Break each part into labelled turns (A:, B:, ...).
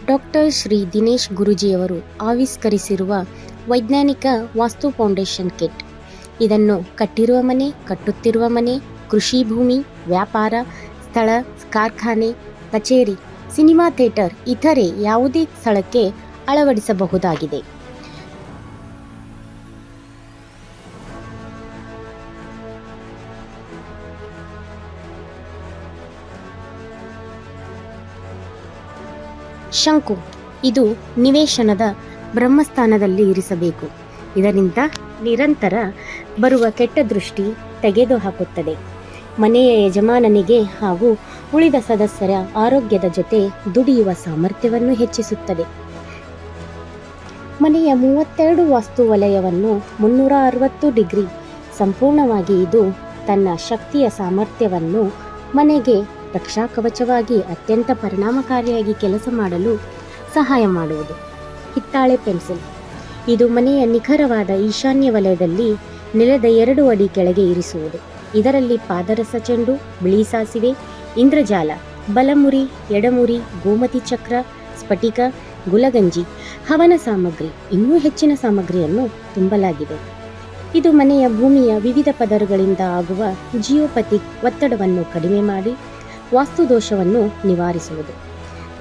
A: Doctor Shri Dinesh ಗುರೂಜಿಯವರು ಆವಿಷ್ಕರಿಸಿರುವ ವೈಜ್ಞಾನಿಕ ವಾಸ್ತು foundation kit. ಇದನ್ನು ಕಟ್ಟಿರುವ ಮನೆ, ಕಟ್ಟುತ್ತಿರುವ ಮನೆ, ಕೃಷಿ ಭೂಮಿ, ವ್ಯಾಪಾರ ಸ್ಥಳ, ಕಾರ್ಖಾನೆ, ಕಚೇರಿ, ಸಿನಿಮಾ ಥಿಯೇಟರ್ ಇತರೆ ಯಾವುದೇ ಸ್ಥಳಕ್ಕೆ ಅಳವಡಿಸಬಹುದಾಗಿದೆ. ಶಂಕು ಇದು ನಿವೇಶನದ ಬ್ರಹ್ಮಸ್ಥಾನದಲ್ಲಿ ಇರಿಸಬೇಕು. ಇದರಿಂದ ನಿರಂತರ ಬರುವ ಕೆಟ್ಟ ದೃಷ್ಟಿ ತೆಗೆದುಹಾಕುತ್ತದೆ. ಮನೆಯ ಯಜಮಾನನಿಗೆ ಹಾಗೂ ಉಳಿದ ಸದಸ್ಯರ ಆರೋಗ್ಯದ ಜೊತೆ ದುಡಿಯುವ ಸಾಮರ್ಥ್ಯವನ್ನು ಹೆಚ್ಚಿಸುತ್ತದೆ. ಮನೆಯ 32 ವಾಸ್ತು ವಲಯವನ್ನು 360 ಡಿಗ್ರಿ ಸಂಪೂರ್ಣವಾಗಿ ಇದು ತನ್ನ ಶಕ್ತಿಯ ಸಾಮರ್ಥ್ಯವನ್ನು ಮನೆಗೆ ರಕ್ಷಾ ಕವಚವಾಗಿ ಅತ್ಯಂತ ಪರಿಣಾಮಕಾರಿಯಾಗಿ ಕೆಲಸ ಮಾಡಲು ಸಹಾಯ ಮಾಡುವುದು. ಹಿತ್ತಾಳೆ ಪೆನ್ಸಿಲ್ ಇದು ಮನೆಯ ನಿಖರವಾದ ಈಶಾನ್ಯ ವಲಯದಲ್ಲಿ ನೆಲದ 2 ಅಡಿ ಕೆಳಗೆ ಇರಿಸುವುದು. ಇದರಲ್ಲಿ ಪಾದರಸ ಚೆಂಡು, ಬಿಳಿ ಸಾಸಿವೆ, ಇಂದ್ರಜಾಲ, ಬಲಮುರಿ, ಎಡಮುರಿ, ಗೋಮತಿ ಚಕ್ರ, ಸ್ಫಟಿಕ, ಗುಲಗಂಜಿ, ಹವನ ಸಾಮಗ್ರಿ, ಇನ್ನೂ ಹೆಚ್ಚಿನ ಸಾಮಗ್ರಿಯನ್ನು ತುಂಬಲಾಗಿದೆ. ಇದು ಮನೆಯ ಭೂಮಿಯ ವಿವಿಧ ಪದರಗಳಿಂದ ಆಗುವ ಜಿಯೋಪಥಿಕ್ ಒತ್ತಡವನ್ನು ಕಡಿಮೆ ಮಾಡಿ ವಾಸ್ತುದೋಷವನ್ನು ನಿವಾರಿಸುವುದು.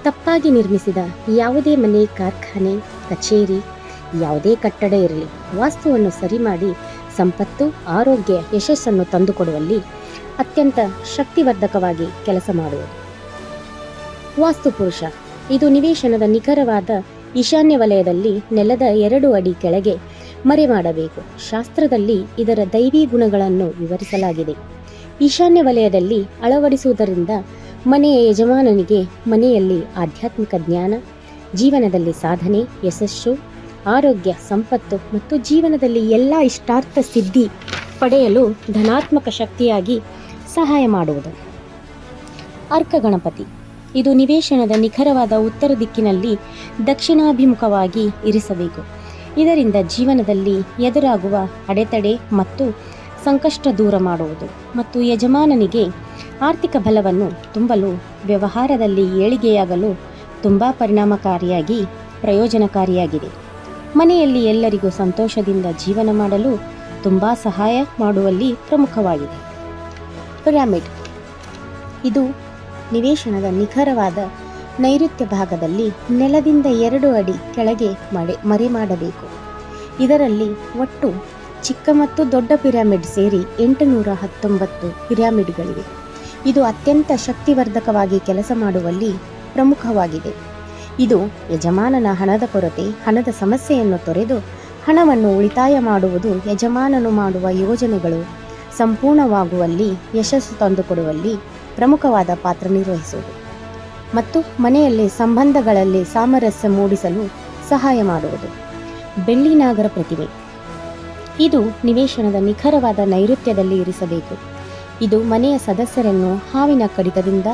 A: ತಪ್ಪಾಗಿ ನಿರ್ಮಿಸಿದ ಯಾವುದೇ ಮನೆ, ಕಾರ್ಖಾನೆ, ಕಚೇರಿ, ಯಾವುದೇ ಕಟ್ಟಡ ಇರಲಿ, ವಾಸ್ತುವನ್ನು ಸರಿ ಮಾಡಿ ಸಂಪತ್ತು, ಆರೋಗ್ಯ, ಯಶಸ್ಸನ್ನು ತಂದುಕೊಡುವಲ್ಲಿ ಅತ್ಯಂತ ಶಕ್ತಿವರ್ಧಕವಾಗಿ ಕೆಲಸ ಮಾಡುವುದು. ವಾಸ್ತುಪುರುಷ ಇದು ನಿವೇಶನದ ನಿಖರವಾದ ಈಶಾನ್ಯ ವಲಯದಲ್ಲಿ ನೆಲದ 2 ಅಡಿ ಕೆಳಗೆ ಮರೆ ಮಾಡಬೇಕು. ಶಾಸ್ತ್ರದಲ್ಲಿ ಇದರ ದೈವಿ ಗುಣಗಳನ್ನು ವಿವರಿಸಲಾಗಿದೆ. ಈಶಾನ್ಯ ವಲಯದಲ್ಲಿ ಅಳವಡಿಸುವುದರಿಂದ ಮನೆಯ ಯಜಮಾನನಿಗೆ ಮನೆಯಲ್ಲಿ ಆಧ್ಯಾತ್ಮಿಕ ಜ್ಞಾನ, ಜೀವನದಲ್ಲಿ ಸಾಧನೆ, ಯಶಸ್ಸು, ಆರೋಗ್ಯ, ಸಂಪತ್ತು ಮತ್ತು ಜೀವನದಲ್ಲಿ ಎಲ್ಲ ಇಷ್ಟಾರ್ಥ ಸಿದ್ಧಿ ಪಡೆಯಲು ಧನಾತ್ಮಕ ಶಕ್ತಿಯಾಗಿ ಸಹಾಯ ಮಾಡುವುದು. ಅರ್ಕ ಗಣಪತಿ ಇದು ನಿವೇಶನದ ನಿಖರವಾದ ಉತ್ತರ ದಿಕ್ಕಿನಲ್ಲಿ ದಕ್ಷಿಣಾಭಿಮುಖವಾಗಿ ಇರಿಸಬೇಕು. ಇದರಿಂದ ಜೀವನದಲ್ಲಿ ಎದುರಾಗುವ ಅಡೆತಡೆ ಮತ್ತು ಸಂಕಷ್ಟ ದೂರ ಮಾಡುವುದು ಮತ್ತು ಯಜಮಾನನಿಗೆ ಆರ್ಥಿಕ ಬಲವನ್ನು ತುಂಬಲು, ವ್ಯವಹಾರದಲ್ಲಿ ಏಳಿಗೆಯಾಗಲು ತುಂಬ ಪರಿಣಾಮಕಾರಿಯಾಗಿ ಪ್ರಯೋಜನಕಾರಿಯಾಗಿದೆ. ಮನೆಯಲ್ಲಿ ಎಲ್ಲರಿಗೂ ಸಂತೋಷದಿಂದ ಜೀವನ ಮಾಡಲು ತುಂಬ ಸಹಾಯ ಮಾಡುವಲ್ಲಿ ಪ್ರಮುಖವಾಗಿದೆ. ಪಿರಮಿಡ್ ಇದು ನಿವೇಶನದ ನಿಖರವಾದ ನೈಋತ್ಯ ಭಾಗದಲ್ಲಿ ನೆಲದಿಂದ 2 ಅಡಿ ಕೆಳಗೆ ಮರೆ ಮಾಡಬೇಕು. ಇದರಲ್ಲಿ ಒಟ್ಟು ಚಿಕ್ಕ ಮತ್ತು ದೊಡ್ಡ ಪಿರಮಿಡ್ ಸೇರಿ 819 ಪಿರಮಿಡ್ಗಳಿವೆ. ಇದು ಅತ್ಯಂತ ಶಕ್ತಿವರ್ಧಕವಾಗಿ ಕೆಲಸ ಮಾಡುವಲ್ಲಿ ಪ್ರಮುಖವಾಗಿದೆ. ಇದು ಯಜಮಾನನ ಹಣದ ಕೊರತೆ, ಹಣದ ಸಮಸ್ಯೆಯನ್ನು ತೊರೆದು ಹಣವನ್ನು ಉಳಿತಾಯ ಮಾಡುವುದು, ಯಜಮಾನನು ಮಾಡುವ ಯೋಜನೆಗಳು ಸಂಪೂರ್ಣವಾಗುವಲ್ಲಿ, ಯಶಸ್ಸು ತಂದುಕೊಡುವಲ್ಲಿ ಪ್ರಮುಖವಾದ ಪಾತ್ರ ನಿರ್ವಹಿಸುವುದು ಮತ್ತು ಮನೆಯಲ್ಲಿ ಸಂಬಂಧಗಳಲ್ಲಿ ಸಾಮರಸ್ಯ ಮೂಡಿಸಲು ಸಹಾಯ ಮಾಡುವುದು. ಬೆಳ್ಳಿ ನಾಗರ ಪ್ರತಿಮೆ ಇದು ನಿವೇಶನದ ನಿಖರವಾದ ನೈಋತ್ಯದಲ್ಲಿ ಇರಿಸಬೇಕು. ಇದು ಮನೆಯ ಸದಸ್ಯರನ್ನು ಹಾವಿನ ಕಡಿತದಿಂದ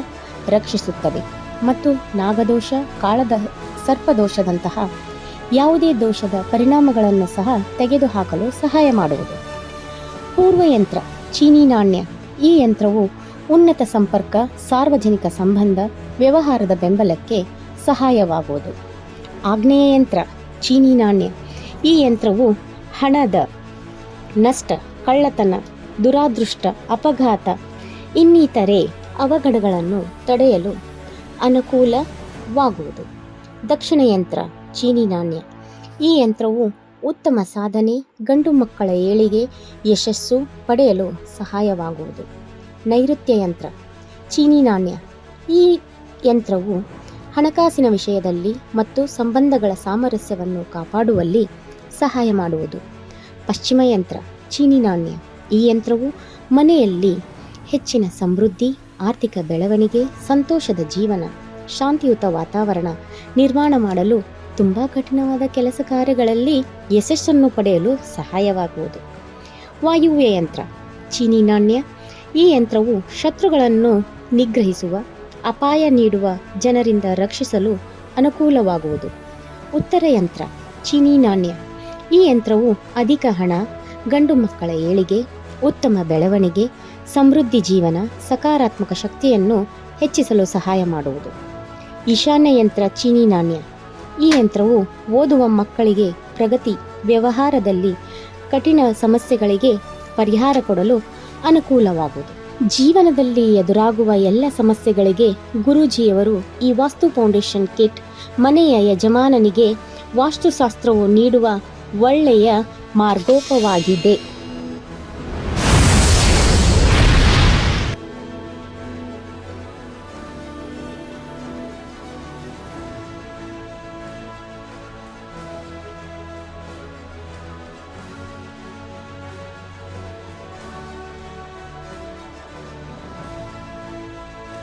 A: ರಕ್ಷಿಸುತ್ತದೆ ಮತ್ತು ನಾಗದೋಷ, ಕಾಳದ ಸರ್ಪದೋಷದಂತಹ ಯಾವುದೇ ದೋಷದ ಪರಿಣಾಮಗಳನ್ನು ಸಹ ತೆಗೆದುಹಾಕಲು ಸಹಾಯ ಮಾಡುವುದು. ಪೂರ್ವಯಂತ್ರ ಚೀನಿ ನಾಣ್ಯ ಈ ಯಂತ್ರವು ಉನ್ನತ ಸಂಪರ್ಕ, ಸಾರ್ವಜನಿಕ ಸಂಬಂಧ, ವ್ಯವಹಾರದ ಬೆಂಬಲಕ್ಕೆ ಸಹಾಯವಾಗುವುದು. ಆಗ್ನೇಯ ಯಂತ್ರ ಚೀನಿ ನಾಣ್ಯ ಈ ಯಂತ್ರವು ಹಣದ ನಷ್ಟ, ಕಳ್ಳತನ, ದುರಾದೃಷ್ಟ, ಅಪಘಾತ ಇನ್ನಿತರೆ ಅವಘಡಗಳನ್ನು ತಡೆಯಲು ಅನುಕೂಲವಾಗುವುದು. ದಕ್ಷಿಣ ಯಂತ್ರ ಚೀನಿ ನಾಣ್ಯ ಈ ಯಂತ್ರವು ಉತ್ತಮ ಸಾಧನೆ, ಗಂಡು ಮಕ್ಕಳ ಏಳಿಗೆ, ಯಶಸ್ಸು ಪಡೆಯಲು ಸಹಾಯವಾಗುವುದು. ನೈಋತ್ಯ ಯಂತ್ರ ಚೀನಿ ನಾಣ್ಯ ಈ ಯಂತ್ರವು ಹಣಕಾಸಿನ ವಿಷಯದಲ್ಲಿ ಮತ್ತು ಸಂಬಂಧಗಳ ಸಾಮರಸ್ಯವನ್ನು ಕಾಪಾಡುವಲ್ಲಿ ಸಹಾಯ ಮಾಡುವುದು. ಪಶ್ಚಿಮ ಯಂತ್ರ ಚೀನಿ ನಾಣ್ಯ ಈ ಯಂತ್ರವು ಮನೆಯಲ್ಲಿ ಹೆಚ್ಚಿನ ಸಮೃದ್ಧಿ, ಆರ್ಥಿಕ ಬೆಳವಣಿಗೆ, ಸಂತೋಷದ ಜೀವನ, ಶಾಂತಿಯುತ ವಾತಾವರಣ ನಿರ್ಮಾಣ ಮಾಡಲು ತುಂಬ ಕಠಿಣವಾದ ಕೆಲಸ ಕಾರ್ಯಗಳಲ್ಲಿ ಯಶಸ್ಸನ್ನು ಪಡೆಯಲು ಸಹಾಯವಾಗುವುದು. ವಾಯುವ್ಯ ಯಂತ್ರ ಚೀನಿ ನಾಣ್ಯ ಈ ಯಂತ್ರವು ಶತ್ರುಗಳನ್ನು ನಿಗ್ರಹಿಸುವ, ಅಪಾಯ ನೀಡುವ ಜನರಿಂದ ರಕ್ಷಿಸಲು ಅನುಕೂಲವಾಗುವುದು. ಉತ್ತರ ಯಂತ್ರ ಚೀನಿ ನಾಣ್ಯ ಈ ಯಂತ್ರವು ಅಧಿಕ ಹಣ, ಗಂಡು ಮಕ್ಕಳ ಏಳಿಗೆ, ಉತ್ತಮ ಬೆಳವಣಿಗೆ, ಸಮೃದ್ಧಿ ಜೀವನ, ಸಕಾರಾತ್ಮಕ ಶಕ್ತಿಯನ್ನು ಹೆಚ್ಚಿಸಲು ಸಹಾಯ ಮಾಡುವುದು. ಈಶಾನ್ಯ ಯಂತ್ರ ಚೀನಿ ನಾಣ್ಯ. ಈ ಯಂತ್ರವು ಓದುವ ಮಕ್ಕಳಿಗೆ ಪ್ರಗತಿ, ವ್ಯವಹಾರದಲ್ಲಿ ಕಠಿಣ ಸಮಸ್ಯೆಗಳಿಗೆ ಪರಿಹಾರ ಕೊಡಲು ಅನುಕೂಲವಾಗುವುದು. ಜೀವನದಲ್ಲಿ ಎದುರಾಗುವ ಎಲ್ಲ ಸಮಸ್ಯೆಗಳಿಗೆ ಗುರೂಜಿಯವರು ಈ ವಾಸ್ತು ಫೌಂಡೇಶನ್ ಕಿಟ್ ಮನೆಯ ಯಜಮಾನನಿಗೆ ವಾಸ್ತುಶಾಸ್ತ್ರವು ನೀಡುವ ಒಳ್ಳೆಯ ಮಾರ್ಗೋಪವಾಗಿದೆ.